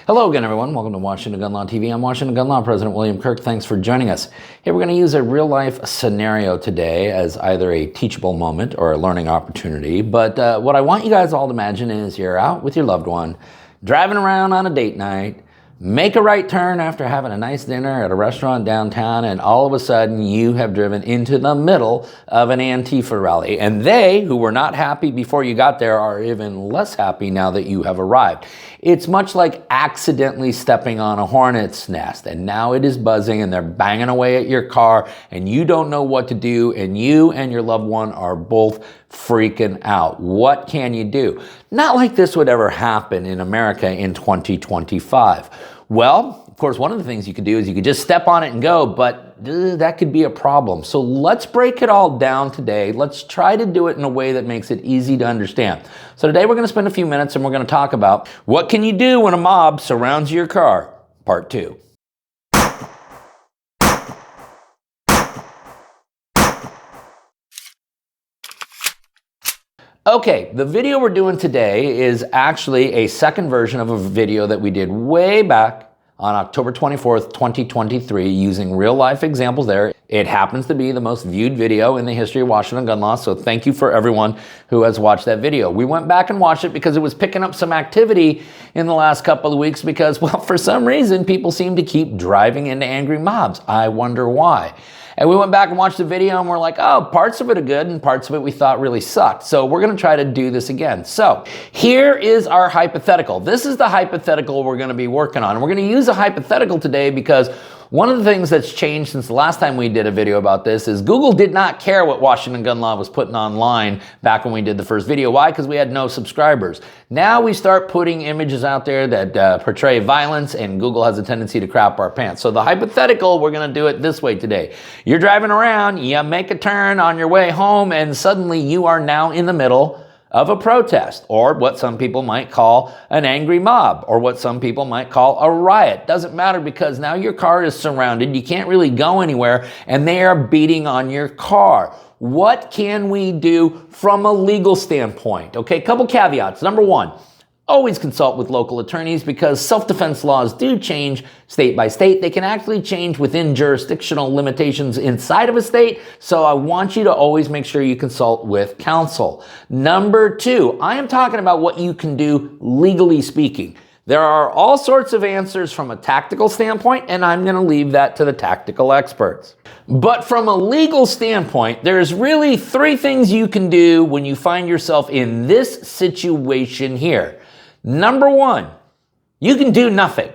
Hello again, everyone. Welcome to Washington Gun Law TV. I'm Washington Gun Law President William Kirk. Thanks for joining us. Here we're going to use a real-life scenario today as either a teachable moment or a learning opportunity. But what I want you guys all to imagine is you're out with your loved one, driving around on a date night, make a right turn after having a nice dinner at a restaurant downtown, and all of a sudden you have driven into the middle of an Antifa rally. And they, who were not happy before you got there, are even less happy now that you have arrived. It's much like accidentally stepping on a hornet's nest, and now it is buzzing and they're banging away at your car and you don't know what to do, and you and your loved one are both freaking out. What can you do? Not like this would ever happen in America in 2025. Well, of course, one of the things you could do is you could just step on it and go, but that could be a problem. So let's break it all down today. Let's try to do it in a way that makes it easy to understand. So today we're going to spend a few minutes and we're going to talk about what can you do when a mob surrounds your car, part 2. Okay, the video we're doing today is actually a second version of a video that we did way back on October 24th, 2023, using real life examples there. It happens to be the most viewed video in the history of Washington gun law, so thank you for everyone who has watched that video. We went back and watched it because it was picking up some activity in the last couple of weeks because, well, for some reason, people seem to keep driving into angry mobs. I wonder why. And we went back and watched the video and we're like, oh, parts of it are good and parts of it we thought really sucked. So we're going to try to do this again. So here is our hypothetical. This is the hypothetical we're going to be working on. And we're going to use a hypothetical today because one of the things that's changed since the last time we did a video about this is Google did not care what Washington Gun Law was putting online back when we did the first video. Why? Because we had no subscribers. Now we start putting images out there that portray violence, and Google has a tendency to crap our pants. So the hypothetical, we're going to do it this way today. You're driving around, you make a turn on your way home, and suddenly you are now in the middle of a protest, or what some people might call an angry mob, or what some people might call a riot. Doesn't matter, because now your car is surrounded, you can't really go anywhere, and they are beating on your car. What can we do from a legal standpoint? Okay, couple caveats. Number one, always consult with local attorneys because self-defense laws do change state by state. They can actually change within jurisdictional limitations inside of a state. So I want you to always make sure you consult with counsel. Number two, I am talking about what you can do legally speaking. There are all sorts of answers from a tactical standpoint, and I'm going to leave that to the tactical experts. But from a legal standpoint, there's really 3 things you can do when you find yourself in this situation here. Number 1, you can do nothing.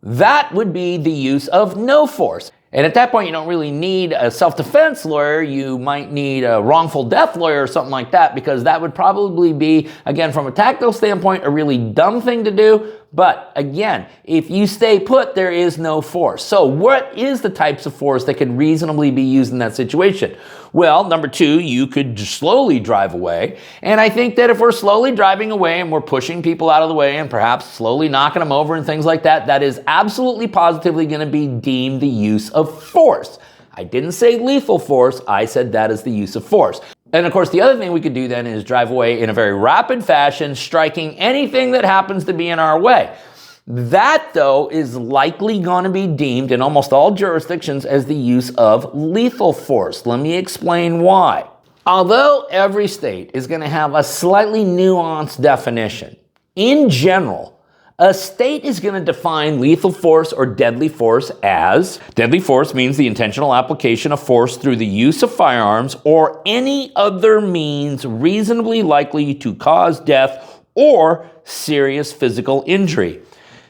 That would be the use of no force. And at that point, you don't really need a self-defense lawyer. You might need a wrongful death lawyer or something like that, because that would probably be, again, from a tactical standpoint, a really dumb thing to do. But again, if you stay put, there is no force. So what is the types of force that could reasonably be used in that situation? Well, number 2, you could slowly drive away. And I think that if we're slowly driving away and we're pushing people out of the way and perhaps slowly knocking them over and things like that, that is absolutely positively going to be deemed the use of force. I didn't say lethal force. I said that is the use of force. And of course, the other thing we could do then is drive away in a very rapid fashion, striking anything that happens to be in our way. That, though, is likely going to be deemed in almost all jurisdictions as the use of lethal force. Let me explain why. Although every state is going to have a slightly nuanced definition, in general, a state is going to define lethal force or deadly force as deadly force means the intentional application of force through the use of firearms or any other means reasonably likely to cause death or serious physical injury.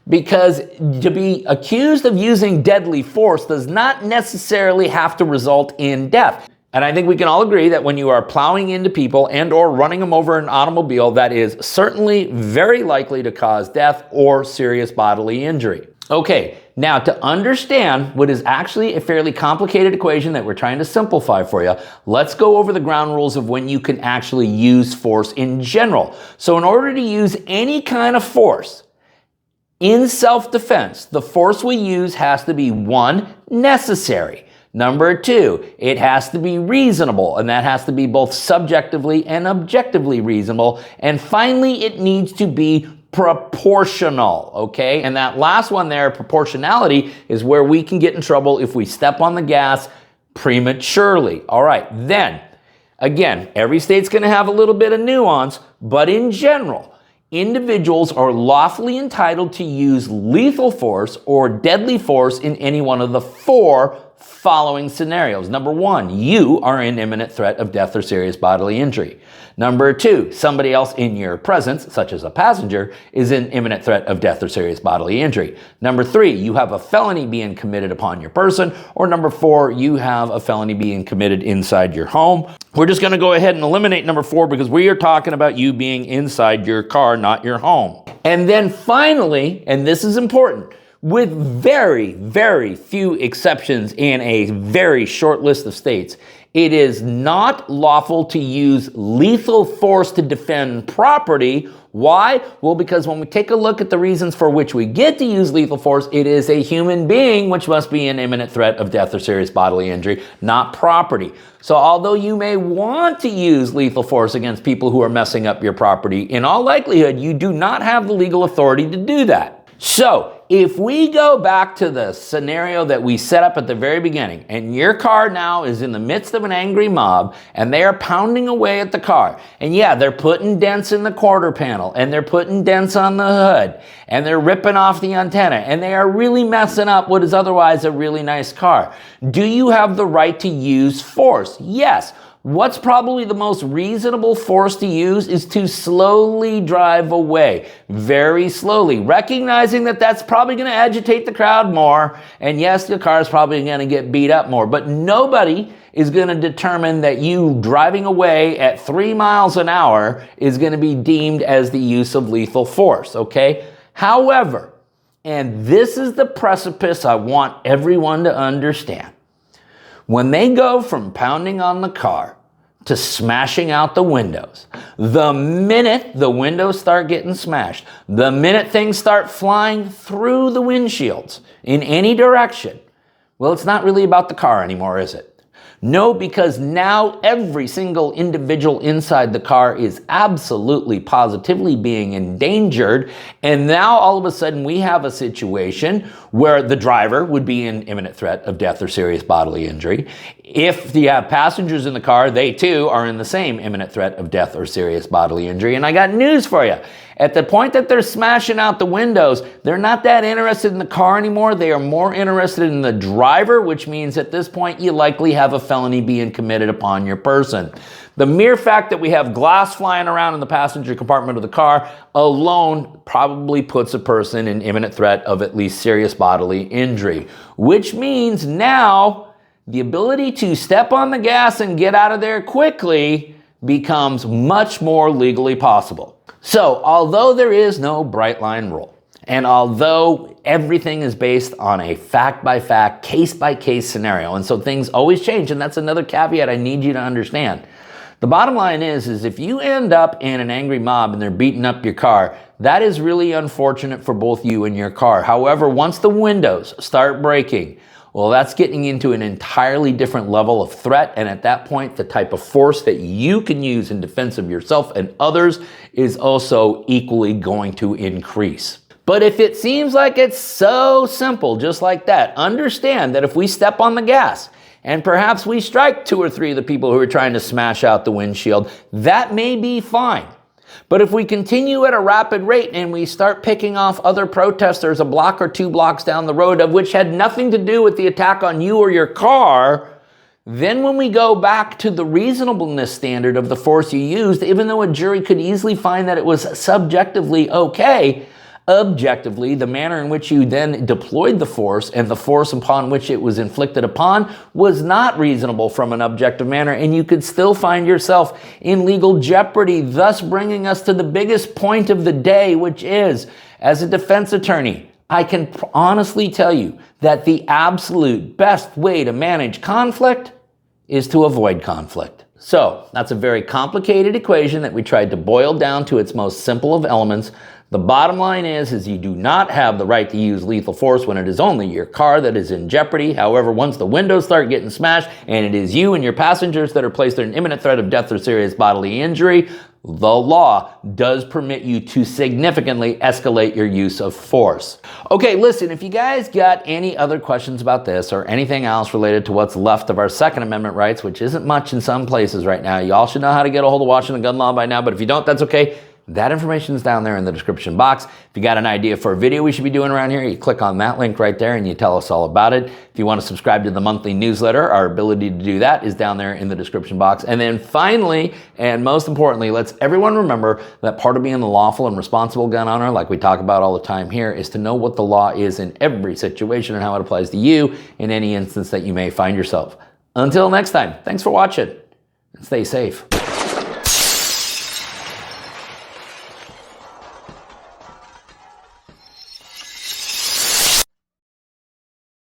Because to be accused of using deadly force does not necessarily have to result in death. And I think we can all agree that when you are plowing into people and or running them over an automobile, that is certainly very likely to cause death or serious bodily injury. Okay, now to understand what is actually a fairly complicated equation that we're trying to simplify for you, let's go over the ground rules of when you can actually use force in general. So in order to use any kind of force in self-defense, the force we use has to be 1, necessary. Number 2, it has to be reasonable, and that has to be both subjectively and objectively reasonable. And finally, it needs to be proportional, okay? And that last one there, proportionality, is where we can get in trouble if we step on the gas prematurely. All right, then, again, every state's going to have a little bit of nuance, but in general, individuals are lawfully entitled to use lethal force or deadly force in any one of the four following scenarios. Number one, you are in imminent threat of death or serious bodily injury. Number two, somebody else in your presence, such as a passenger, is in imminent threat of death or serious bodily injury. Number three, you have a felony being committed upon your person. Or number four, you have a felony being committed inside your home. We're just going to go ahead and eliminate number four because we are talking about you being inside your car, not your home. And then finally, and this is important, with very, very few exceptions in a very short list of states, it is not lawful to use lethal force to defend property. Why? Well, because when we take a look at the reasons for which we get to use lethal force, it is a human being which must be in imminent threat of death or serious bodily injury, not property. So although you may want to use lethal force against people who are messing up your property, in all likelihood, you do not have the legal authority to do that. So, if we go back to the scenario that we set up at the very beginning, and your car now is in the midst of an angry mob, and they are pounding away at the car, and yeah, they're putting dents in the quarter panel, and they're putting dents on the hood, and they're ripping off the antenna, and they are really messing up what is otherwise a really nice car. Do you have the right to use force? Yes. What's probably the most reasonable force to use is to slowly drive away, very slowly, recognizing that that's probably going to agitate the crowd more, and yes, the car is probably going to get beat up more, but nobody is going to determine that you driving away at 3 miles an hour is going to be deemed as the use of lethal force, okay? However, and this is the precipice I want everyone to understand, when they go from pounding on the car to smashing out the windows, the minute the windows start getting smashed, the minute things start flying through the windshields in any direction, well, it's not really about the car anymore, is it? No, because now every single individual inside the car is absolutely, positively being endangered. And now all of a sudden we have a situation where the driver would be in imminent threat of death or serious bodily injury. If you have passengers in the car, they too are in the same imminent threat of death or serious bodily injury. And I got news for you. At the point that they're smashing out the windows, they're not that interested in the car anymore. They are more interested in the driver, which means at this point you likely have a felony being committed upon your person. The mere fact that we have glass flying around in the passenger compartment of the car alone probably puts a person in imminent threat of at least serious bodily injury, which means now the ability to step on the gas and get out of there quickly becomes much more legally possible. So, although there is no bright line rule, and although everything is based on a fact-by-fact, case-by-case scenario, and so things always change, and that's another caveat I need you to understand. The bottom line is if you end up in an angry mob and they're beating up your car, that is really unfortunate for both you and your car. However, once the windows start breaking, well, that's getting into an entirely different level of threat, and at that point, the type of force that you can use in defense of yourself and others is also equally going to increase. But if it seems like it's so simple, just like that, understand that if we step on the gas and perhaps we strike 2 or 3 of the people who are trying to smash out the windshield, that may be fine. But if we continue at a rapid rate and we start picking off other protesters a block or 2 blocks down the road, of which had nothing to do with the attack on you or your car, then when we go back to the reasonableness standard of the force you used, even though a jury could easily find that it was subjectively okay, objectively, the manner in which you then deployed the force and the force upon which it was inflicted upon was not reasonable from an objective manner, and you could still find yourself in legal jeopardy, thus bringing us to the biggest point of the day, which is, as a defense attorney, I can honestly tell you that the absolute best way to manage conflict is to avoid conflict. So that's a very complicated equation that we tried to boil down to its most simple of elements. The bottom line is you do not have the right to use lethal force when it is only your car that is in jeopardy. However, once the windows start getting smashed and it is you and your passengers that are placed in imminent threat of death or serious bodily injury, the law does permit you to significantly escalate your use of force. Okay, listen, if you guys got any other questions about this or anything else related to what's left of our Second Amendment rights, which isn't much in some places right now, you all should know how to get a hold of Washington gun law by now, but if you don't, that's okay. That information is down there in the description box. If you got an idea for a video we should be doing around here, you click on that link right there and you tell us all about it. If you want to subscribe to the monthly newsletter, our ability to do that is down there in the description box. And then finally, and most importantly, let's everyone remember that part of being the lawful and responsible gun owner, like we talk about all the time here, is to know what the law is in every situation and how it applies to you in any instance that you may find yourself. Until next time, thanks for watching and stay safe.